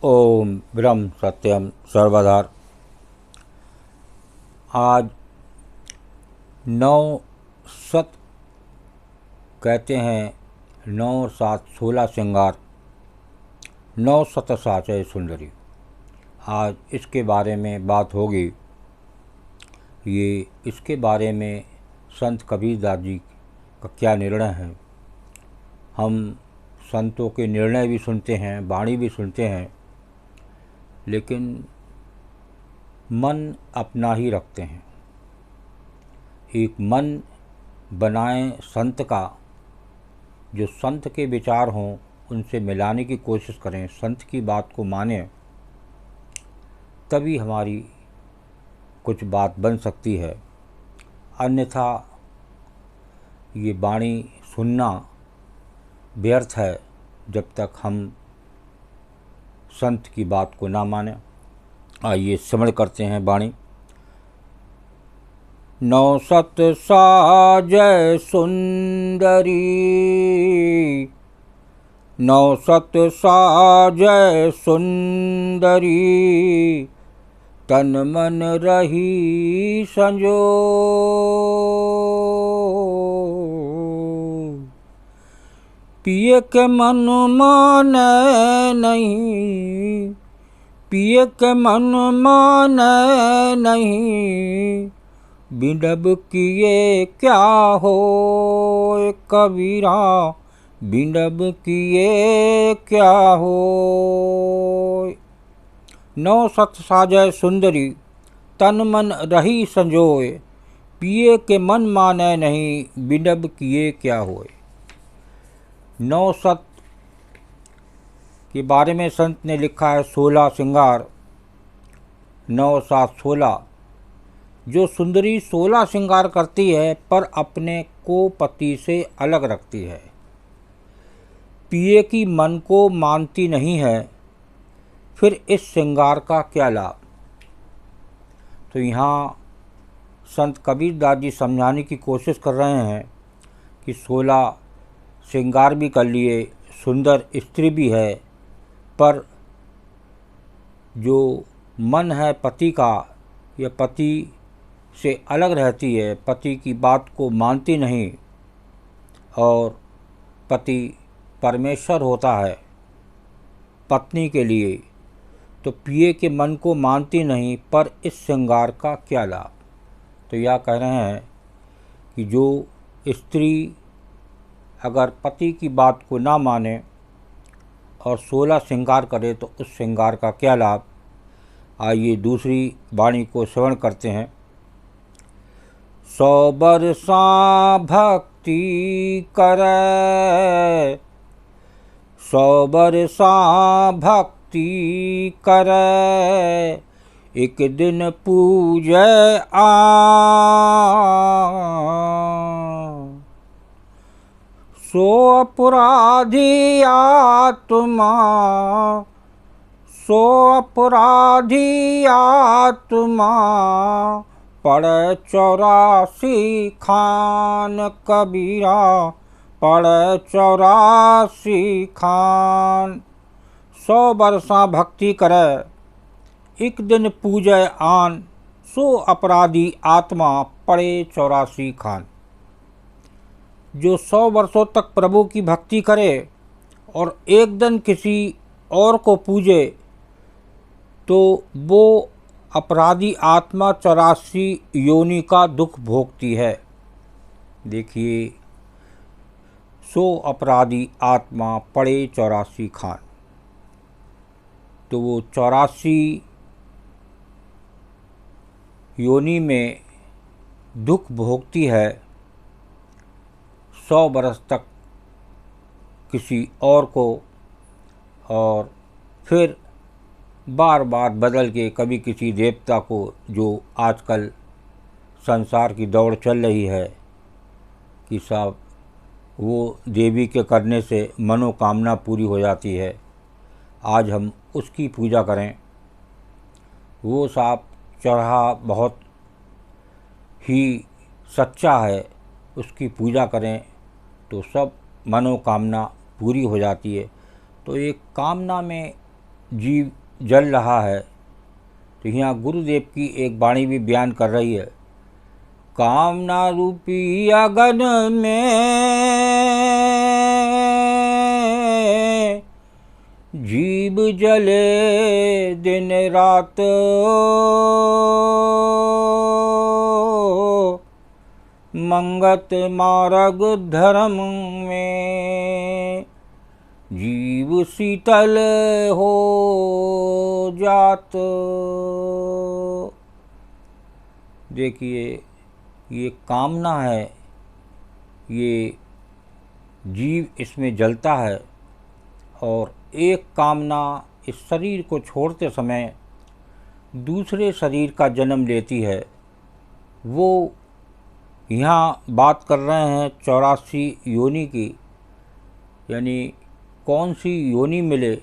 ओम ब्रह्म सत्यम सर्वधार। आज 9 सत कहते हैं, 9 7 16 श्रृंगार, 9 सत साचय सुंदरी। आज इसके बारे में बात होगी। इसके बारे में संत कबीरदास जी का क्या निर्णय है। हम संतों के निर्णय भी सुनते हैं, वाणी भी सुनते हैं, लेकिन मन अपना ही रखते हैं। एक मन बनाएं संत का, जो संत के विचार हों उनसे मिलाने की कोशिश करें, संत की बात को मानें, तभी हमारी कुछ बात बन सकती है। अन्यथा ये वाणी सुनना व्यर्थ है जब तक हम संत की बात को ना माने। आइए श्रवण करते हैं वाणी। 9 सत साजय सुंदरी, 9 सत साजय सुंदरी, तन मन रही संजो। पिए के मन माने नहीं, पिए के मन माने नहीं, बिंडब किए क्या हो कबीरा, बिंडब किए क्या हो। 9 सत साजय सुंदरी, तन मन रही संजोए, पिए के मन माने नहीं, बिंडब किए क्या होए। 9 सत के बारे में संत ने लिखा है 16 श्रृंगार, 9 7 16। जो सुंदरी 16 श्रृंगार करती है पर अपने को पति से अलग रखती है, पिए की मन को मानती नहीं है, फिर इस श्रृंगार का क्या लाभ। तो यहाँ संत कबीरदास जी समझाने की कोशिश कर रहे हैं कि 16 श्रृंगार भी कर लिए, सुंदर स्त्री भी है, पर जो मन है पति का, यह पति से अलग रहती है, पति की बात को मानती नहीं, और पति परमेश्वर होता है पत्नी के लिए, तो पिए के मन को मानती नहीं, पर इस श्रृंगार का क्या लाभ। तो यह कह रहे हैं कि जो स्त्री अगर पति की बात को ना माने और 16 श्रृंगार करे तो उस श्रृंगार का क्या लाभ। आइए दूसरी वाणी को श्रवण करते हैं। 100 बरसा भक्ति करे, 100 बरसा भक्ति करे, एक दिन पूजे आ, सो अपराधी आत्मा, सो अपराधी आत्मा, पड़े 84 खान कबीरा, पड़े 84 खान। 100 बरसा भक्ति करे, एक दिन पूजय आन, सो अपराधी आत्मा, पड़े 84 खान। जो 100 वर्षों तक प्रभु की भक्ति करे और एक दिन किसी और को पूजे, तो वो अपराधी आत्मा 84 योनि का दुख भोगती है। देखिए, 100 अपराधी आत्मा, पड़े 84 खान। तो वो 84 योनि में दुख भोगती है, 100 बरस तक किसी और को, और फिर बार बार बदल के कभी किसी देवता को, जो आजकल संसार की दौड़ चल रही है कि साहब वो देवी के करने से मनोकामना पूरी हो जाती है, आज हम उसकी पूजा करें। वो साहब चढ़ा बहुत ही सच्चा है, उसकी पूजा करें तो सब मनोकामना पूरी हो जाती है। तो एक कामना में जीव जल रहा है। तो यहाँ गुरुदेव की एक वाणी भी बयान कर रही है, कामना रूपी अगन में जीव जले दिन रात, मंगत मार्ग धर्म में जीव शीतल हो जात। देखिए, ये कामना है, ये जीव इसमें जलता है और एक कामना इस शरीर को छोड़ते समय दूसरे शरीर का जन्म लेती है। वो यहाँ बात कर रहे हैं 84 योनि की, यानी कौन सी योनि मिले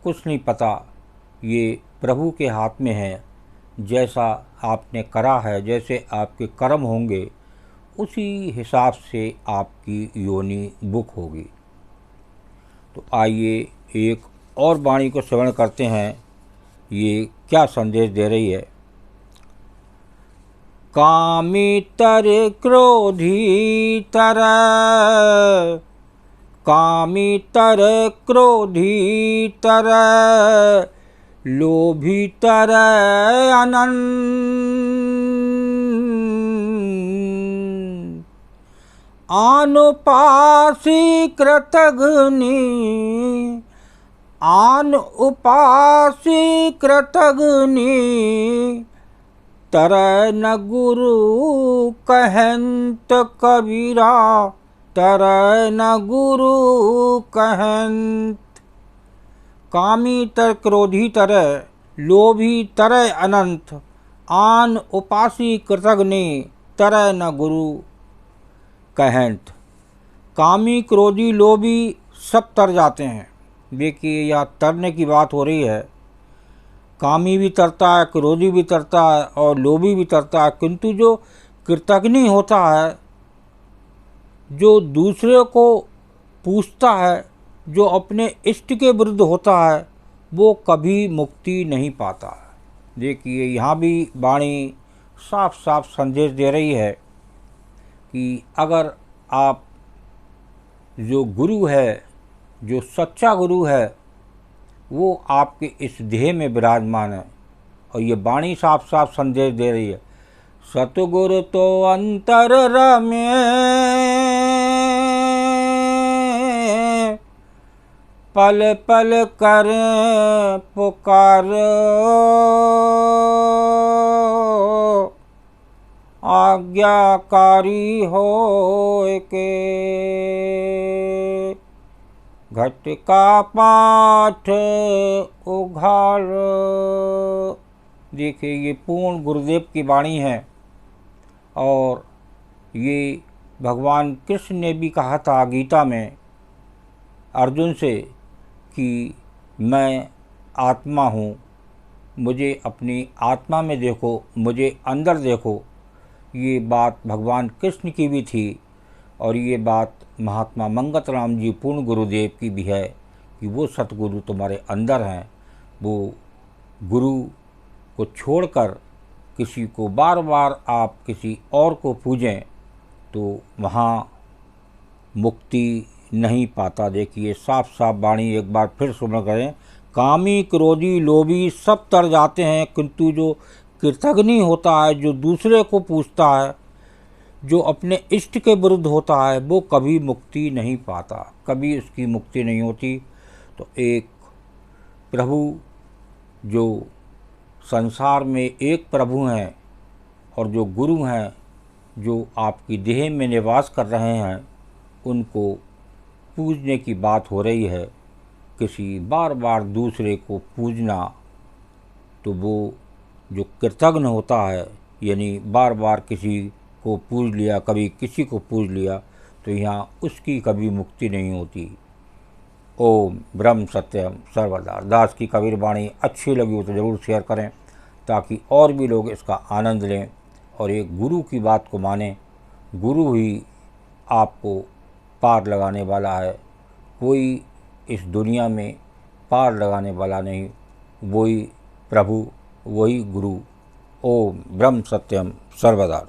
कुछ नहीं पता, ये प्रभु के हाथ में है। जैसा आपने करा है, जैसे आपके कर्म होंगे, उसी हिसाब से आपकी योनि बुक होगी। तो आइए एक और वाणी को श्रवण करते हैं, ये क्या संदेश दे रही है। कामी तर क्रोधी तर, कामी तर क्रोधी तर, लोभी तर अनंत, आनुपासी कृतघ्नि, आन उपासी कृतघ्नि, तरह न गुरु कहंत कबीरा, तरह न गुरु कहंत। कामी तर क्रोधी तरह, लोभी तरह अनंत, आन उपासी कृतघ्नि, तरह न गुरु कहंत। कामी क्रोधी लोभी सब तर जाते हैं। देखिए, यहाँ तरने की बात हो रही है। कामी भी तरता है, क्रोधी भी तरता है और लोभी भी तरता है, किंतु जो कृतघ्नि होता है, जो दूसरे को पूछता है, जो अपने इष्ट के विरुद्ध होता है, वो कभी मुक्ति नहीं पाता। देखिए, यहाँ भी वाणी साफ साफ संदेश दे रही है कि अगर आप, जो गुरु है, जो सच्चा गुरु है, वो आपके इस देह में विराजमान है। और ये वाणी साफ साफ संदेश दे रही है, सतगुरु तो अंतर रमे, पल पल कर पुकार, आज्ञाकारी हो के, घट का पाठ उघाड़। देखिए, ये पूर्ण गुरुदेव की वाणी है और ये भगवान कृष्ण ने भी कहा था गीता में अर्जुन से कि मैं आत्मा हूँ, मुझे अपनी आत्मा में देखो, मुझे अंदर देखो। ये बात भगवान कृष्ण की भी थी और ये बात महात्मा मंगत राम जी पूर्ण गुरुदेव की भी है कि वो सतगुरु तुम्हारे अंदर हैं। वो गुरु को छोड़कर किसी को बार बार आप किसी और को पूजें तो वहाँ मुक्ति नहीं पाता। देखिए, साफ साफ वाणी एक बार फिर सुन करें, कामी क्रोधी लोभी सब तर जाते हैं, किंतु जो कृतघ्नि होता है, जो दूसरे को पूछता है, जो अपने इष्ट के विरुद्ध होता है, वो कभी मुक्ति नहीं पाता, कभी उसकी मुक्ति नहीं होती। तो एक प्रभु, जो संसार में एक प्रभु हैं और जो गुरु हैं, जो आपकी देह में निवास कर रहे हैं, उनको पूजने की बात हो रही है। किसी बार बार दूसरे को पूजना, तो वो जो कृतघ्न होता है, यानी बार बार किसी को पूज लिया, कभी किसी को पूज लिया, तो यहाँ उसकी कभी मुक्ति नहीं होती। ओम ब्रह्म सत्यम सर्वदा। दास की कबीर वाणी अच्छी लगी हो तो ज़रूर शेयर करें, ताकि और भी लोग इसका आनंद लें और एक गुरु की बात को मानें। गुरु ही आपको पार लगाने वाला है। कोई इस दुनिया में पार लगाने वाला नहीं, वही प्रभु, वही गुरु। ओम ब्रह्म सत्यम सर्वदा।